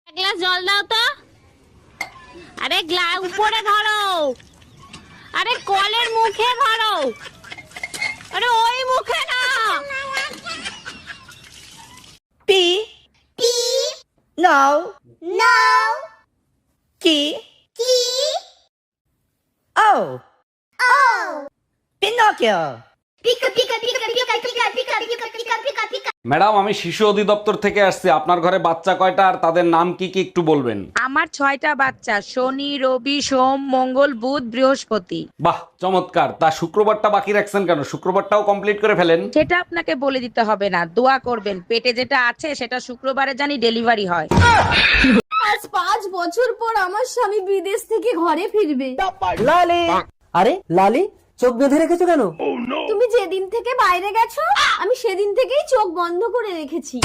এক গ্লাস জল দাও তো। আরে উপরে ধরো, আরে কলের মুখে ধরো, আরে ওই মুখে না। পি P নাও no কি T ও O Pinocchio Pika pika pika pika pika pika pika pika pika pika madam, আমি শিশু অধিদপ্তর থেকে আসছি। আপনার ঘরে বাচ্চা কয়টা আর তাদের নাম কি কি একটু বলবেন? আমার 6টা বাচ্চা, শনি রবি সোম মঙ্গল বুধ বৃহস্পতি। বাহ, চমৎকার। তা শুক্রবারটা বাকি রাখছেন কেন? শুক্রবারটাও কমপ্লিট করে ফেলেন। সেটা আপনাকে বলে দিতে হবে না, দোয়া করবেন পেটে যেটা আছে সেটা শুক্রবারে জানি ডেলিভারি হয়। আজ 5 বছর পর আমার স্বামী বিদেশ থেকে ঘরে ফিরবে। লালি, আরে লালি চোখ বেঁধে রেখেছো কেন? তুমি যেদিন থেকে বাইরে গেছো আমি সেদিন থেকেই চোখ বন্ধ করে রেখেছি।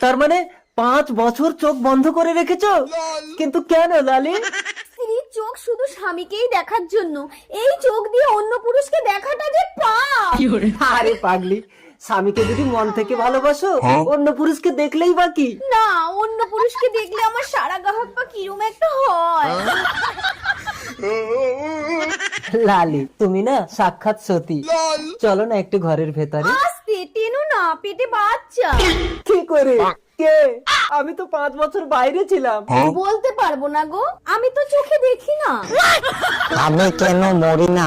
তার মানে 5 বছর চোখ বন্ধ করে রেখেছো? কিন্তু কেন লালি? স্ত্রীর চোখ শুধু স্বামীকেই দেখার জন্য, এই চোখ দিয়ে অন্য পুরুষকে দেখাটা যে পাপ। আরে পাগলি, স্বামীকে যদি মন থেকে ভালোবাসো অন্য পুরুষকে দেখলেই বাকি। না, অন্য পুরুষকে দেখলে আমার সারা গাহক পা কিরম একটা হয়। লালি তুমি না সাক্ষাৎ সতী। চলো না একটু ঘরের ভেতরে। আস্তে টেনো না, পেটে বাচ্চা। কি করে? কে? আমি তো 5 বছর বাইরে ছিলাম। বলতে পারবো না গো, আমি তো চোখে দেখি না। আমি কেন মরি না?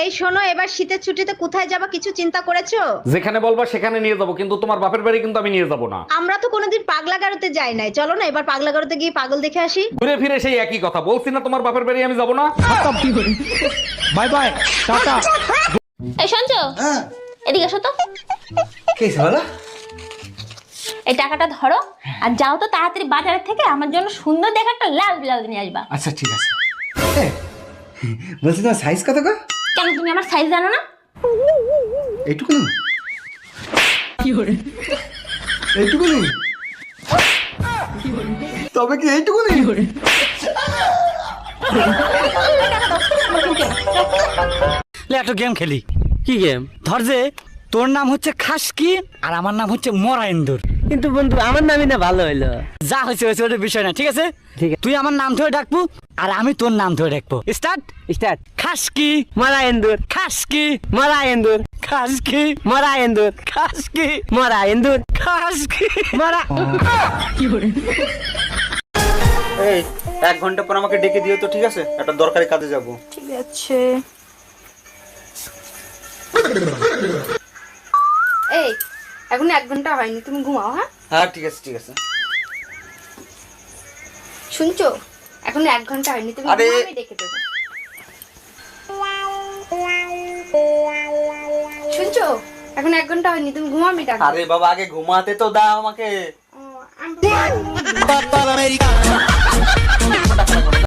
এই শোনো, এবার শীতের ছুটিতে কোথায় যাবা কিছু চিন্তা করেছো? যেখানে বলবা সেখানে নিয়ে যাবো, কিন্তু তোমার বাপের বাড়ি কিন্তু আমি নিয়ে যাবো না। আমরা তো কোনোদিন পাগলা গারোতে যাই নাই, চলো না এবার পাগলা গারোতে গিয়ে পাগল দেখে আসি। ঘুরে ফিরে সেই একই কথা বলছি না, তোমার বাপের বাড়ি আমি যাবো না। Bye bye, tata. এই শুনছো, এদিকে এসো তো। কি বলো? এই টাকাটা ধরো আর যাও তো তাড়াতাড়ি বাজার থেকে আমার জন্য সুন্দর দেখে একটা লাল ব্লাউজ নিয়ে আসবা। আচ্ছা ঠিক আছে। বলছি তোমার সাইজ কত গো? কেন তুমি আমার সাইজ জানো না? এইটুকুনি? এইটুকুনি? তবে কি এইটুকুনি? একটা গেম খেলি। কি গেম? ধর যে তোর নাম হচ্ছে খাসকি আর আমার নাম হচ্ছে মরাইন্দুর। কিন্তু বন্ধু আমার নামই না ভালো হইলো। যা হয়েছে হয়েছে, ওটা বিষয় না, ঠিক আছে? ঠিক আছে, তুই আমার নাম ধরে ডাকবো আর আমি তোর নাম ধরে ডাকবো। Start start. খাসকি মরাইন্দুর, খাসকি মরাইন্দুর, খাসকি মরাইন্দুর, খাসকি মরাইন্দুর, খাসকি মরা। এই 1 ঘন্টা পর আমাকে ডেকে দিও তো, ঠিক আছে? একটা দরকারি কাজে যাব। ঠিক আছে। এই এখন 1 ঘন্টা হয়নি, তুমি ঘুমাও। হ্যাঁ হ্যাঁ ঠিক আছে ঠিক আছে। শুনছো, এখন 1 ঘন্টা হয়নি, তুমি আরে- ঘুমাও, আমি ডেকে দেবো। শুনছো, এখন 1 ঘন্টা হয়নি, তুমি ঘুমাও, আমি ডাকবো। আরে বাবা আগে ঘুমাতে তো দাও আমাকে। ও, আমি